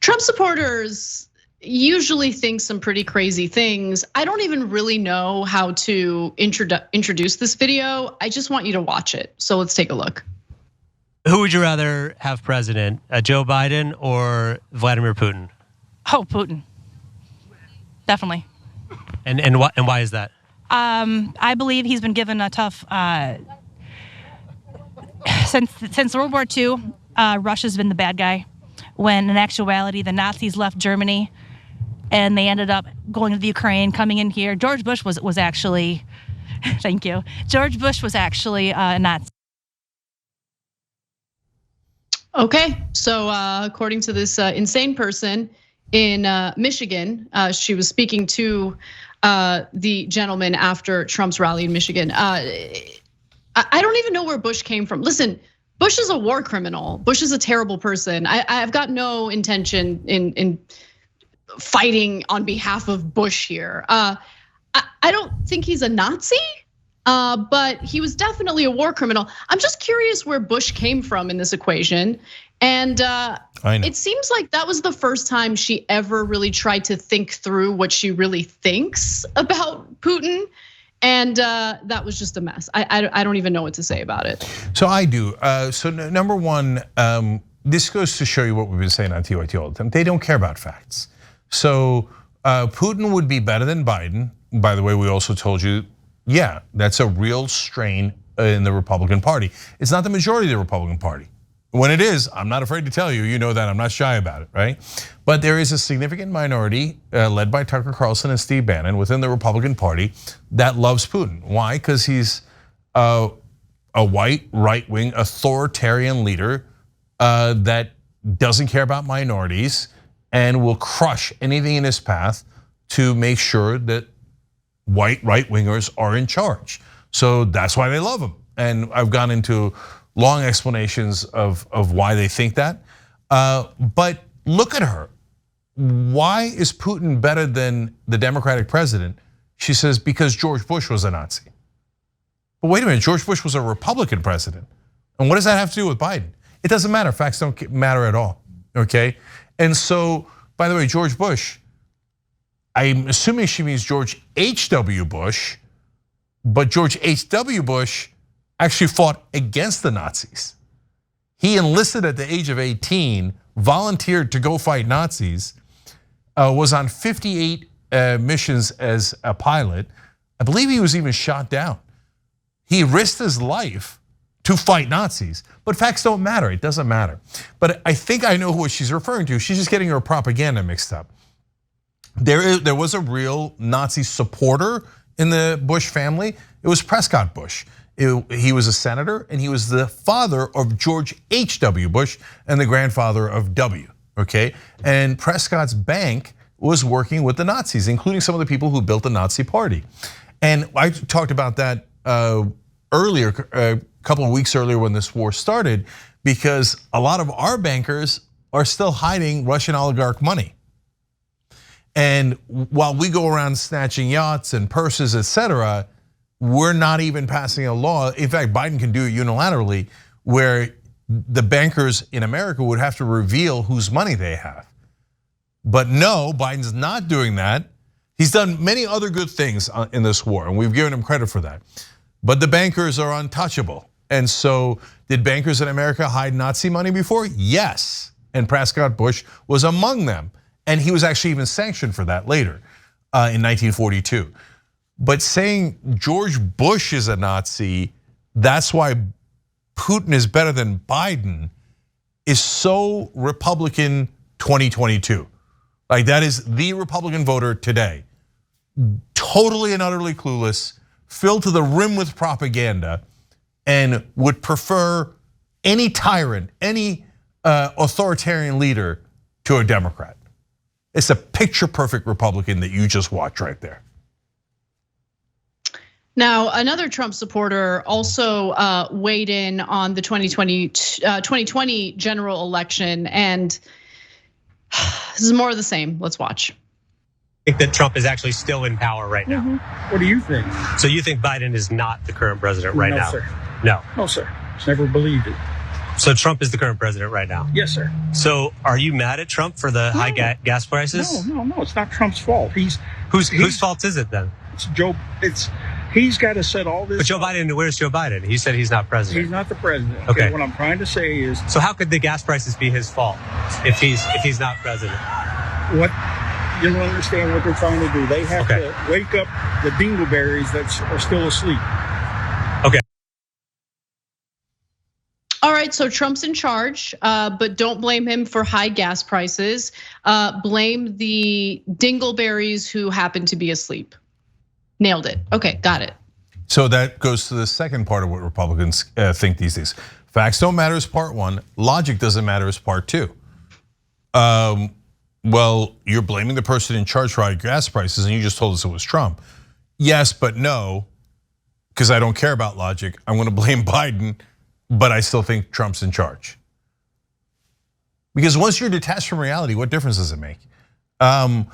Trump supporters usually think some pretty crazy things. I don't even really know how to introduce this video. I just want you to watch it. So let's take a look. Who would you rather have president, Joe Biden or Vladimir Putin? Oh, Putin. Definitely. And why is that? I believe he's been given a tough, since World War II, Russia's been the bad guy. When in actuality, the Nazis left Germany and they ended up going to the Ukraine, coming in here. George Bush was actually, thank you. George Bush was actually a Nazi. Okay, so according to this insane person in Michigan, she was speaking to the gentleman after Trump's rally in Michigan. I don't even know where Bush came from. Listen, Bush is a war criminal. Bush is a terrible person. I've got no intention in fighting on behalf of Bush here. I don't think he's a Nazi. But he was definitely a war criminal. I'm just curious where Bush came from in this equation. And it seems like that was the first time she ever really tried to think through what she really thinks about Putin. And that was just a mess. I don't even know what to say about it. So I do. So number one, this goes to show you what we've been saying on TYT all the time. They don't care about facts. So Putin would be better than Biden. By the way, we also told you, yeah, that's a real strain in the Republican Party. It's not the majority of the Republican Party. When it is, I'm not afraid to tell you, you know that, I'm not shy about it, right? But there is a significant minority led by Tucker Carlson and Steve Bannon within the Republican Party that loves Putin. Why? Because he's a white, right-wing, authoritarian leader that doesn't care about minorities and will crush anything in his path to make sure that white right-wingers are in charge. So that's why they love him. And I've gone into long explanations of why they think that. But look at her. Why is Putin better than the Democratic president? She says, because George Bush was a Nazi. But wait a minute, George Bush was a Republican president. And what does that have to do with Biden? It doesn't matter, facts don't matter at all, okay? And so, by the way, George Bush, I'm assuming she means George H.W. Bush, but George H.W. Bush actually fought against the Nazis. He enlisted at the age of 18, volunteered to go fight Nazis, was on 58 missions as a pilot. I believe he was even shot down. He risked his life to fight Nazis, but facts don't matter, it doesn't matter. But I think I know what she's referring to. She's just getting her propaganda mixed up. There was a real Nazi supporter in the Bush family. It was Prescott Bush. He was a senator and he was the father of George H.W. Bush and the grandfather of W, okay? And Prescott's bank was working with the Nazis, including some of the people who built the Nazi party. And I talked about that earlier, a couple of weeks earlier when this war started, because a lot of our bankers are still hiding Russian oligarch money. And while we go around snatching yachts and purses, etc., we're not even passing a law. In fact, Biden can do it unilaterally, where the bankers in America would have to reveal whose money they have. But no, Biden's not doing that. He's done many other good things in this war, and we've given him credit for that. But the bankers are untouchable. And so, did bankers in America hide Nazi money before? Yes, and Prescott Bush was among them. And he was actually even sanctioned for that later in 1942. But saying George Bush is a Nazi, that's why Putin is better than Biden, is so Republican 2022. Like, that is the Republican voter today. Totally and utterly clueless, filled to the rim with propaganda, and would prefer any tyrant, any authoritarian leader to a Democrat. It's a picture perfect Republican that you just watched right there. Now, another Trump supporter also weighed in on the 2020 general election, and this is more of the same. Let's watch. I think that Trump is actually still in power right now. What do you think? So you think Biden is not the current president right now? No, sir. No. No, sir. Never believed it. So Trump is the current president right now? Yes, sir. So are you mad at Trump for the high gas prices? No. It's not Trump's fault. Whose fault is it then? It's Joe. He's got to set all this. But Joe Biden, where's Joe Biden? He said he's not president. He's not the president. Okay. What I'm trying to say is. So how could the gas prices be his fault if he's not president? What you don't understand what they're trying to do. They have to wake up the dingleberries that are still asleep. Okay. All right, so Trump's in charge, but don't blame him for high gas prices. Blame the dingleberries who happen to be asleep. Nailed it. Okay, got it. So that goes to the second part of what Republicans think these days. Facts don't matter as part one. Logic doesn't matter as part two. Well, you're blaming the person in charge for high gas prices, and you just told us it was Trump. Yes, but no, because I don't care about logic. I'm going to blame Biden, but I still think Trump's in charge. Because once you're detached from reality, what difference does it make? And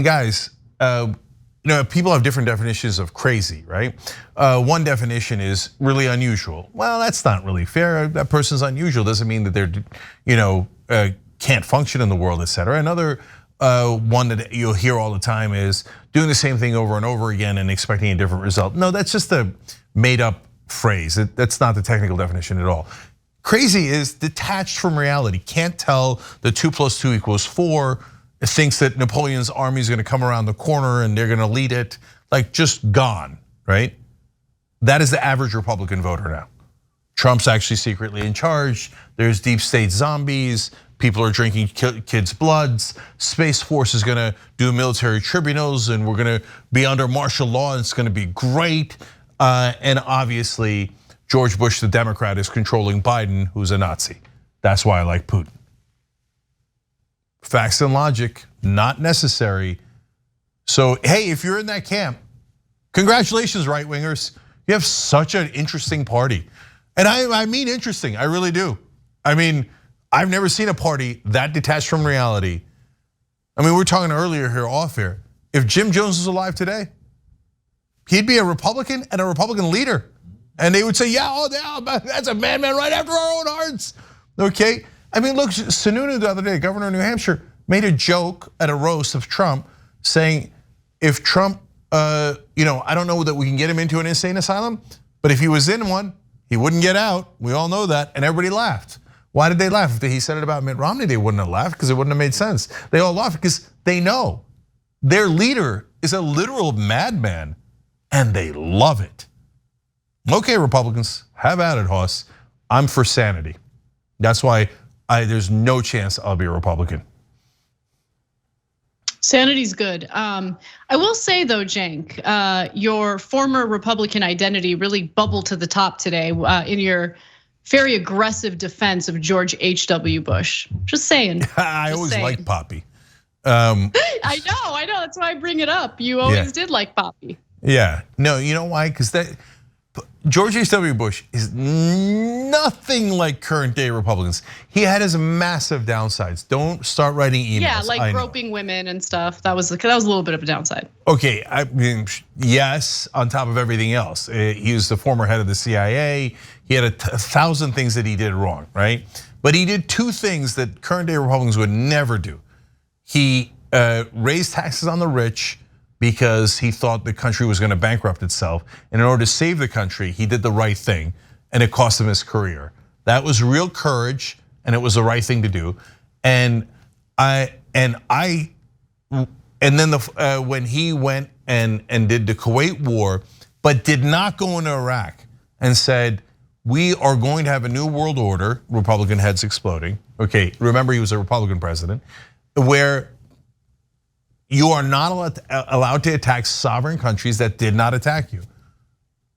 guys, people have different definitions of crazy, right? One definition is really unusual. Well, that's not really fair. That person's unusual doesn't mean that they're, can't function in the world, et cetera. Another one that you'll hear all the time is doing the same thing over and over again and expecting a different result. No, that's just a made up phrase. That's not the technical definition at all. Crazy is detached from reality. Can't tell the 2 + 2 = 4. Thinks that Napoleon's army is going to come around the corner and they're going to lead it. Like just gone, right? That is the average Republican voter now. Trump's actually secretly in charge. There's deep state zombies. People are drinking kids' bloods. Space Force is gonna do military tribunals and we're gonna be under martial law and it's gonna be great. And obviously, George Bush, the Democrat, is controlling Biden, who's a Nazi. That's why I like Putin. Facts and logic, not necessary. So, hey, if you're in that camp, congratulations, right-wingers. You have such an interesting party. And I mean interesting, I really do. I mean, I've never seen a party that detached from reality. I mean, we were talking earlier here off air. If Jim Jones was alive today, he'd be a Republican and a Republican leader. And they would say, yeah, that's a madman right after our own hearts. Okay, I mean, look, Sununu the other day, governor of New Hampshire, made a joke at a roast of Trump saying, if Trump, I don't know that we can get him into an insane asylum, but if he was in one, he wouldn't get out. We all know that, and everybody laughed. Why did they laugh? If he said it about Mitt Romney, they wouldn't have laughed because it wouldn't have made sense. They all laughed because they know their leader is a literal madman and they love it. Okay, Republicans, have at it, Hoss. I'm for sanity. That's why there's no chance I'll be a Republican. Sanity's good. I will say though, Cenk, your former Republican identity really bubbled to the top today in your very aggressive defense of George H.W. Bush. Just saying. I always liked Poppy. I know. That's why I bring it up. You always did like Poppy. Yeah. No, you know why? Because George H.W. Bush is nothing like current day Republicans. He had his massive downsides. Don't start writing emails. Yeah, like groping women and stuff. That was a little bit of a downside. Okay, I mean, yes, on top of everything else. He was the former head of the CIA. He had 1,000 things that he did wrong, right? But he did 2 things that current day Republicans would never do. He raised taxes on the rich because he thought the country was going to bankrupt itself. And in order to save the country, he did the right thing, and it cost him his career. That was real courage, and it was the right thing to do. And then when he went and did the Kuwait war, but did not go into Iraq and said, we are going to have a new world order, Republican heads exploding. Okay, remember he was a Republican president, where you are not allowed to attack sovereign countries that did not attack you.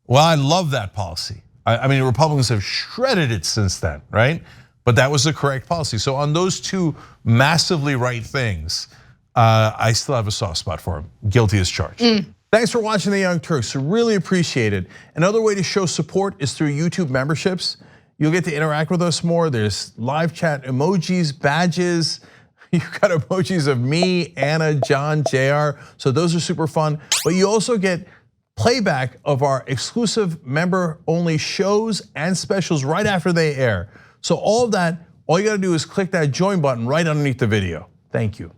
Well, I love that policy. I mean, Republicans have shredded it since then, right? But that was the correct policy. So on those 2 massively right things, I still have a soft spot for him. Guilty as charged. Thanks for watching the Young Turks, really appreciate it. Another way to show support is through YouTube memberships. You'll get to interact with us more. There's live chat emojis, badges. You've got emojis of me, Anna, John, JR. So those are super fun. But you also get playback of our exclusive member-only shows and specials right after they air. So all of that, all you gotta do is click that join button right underneath the video. Thank you.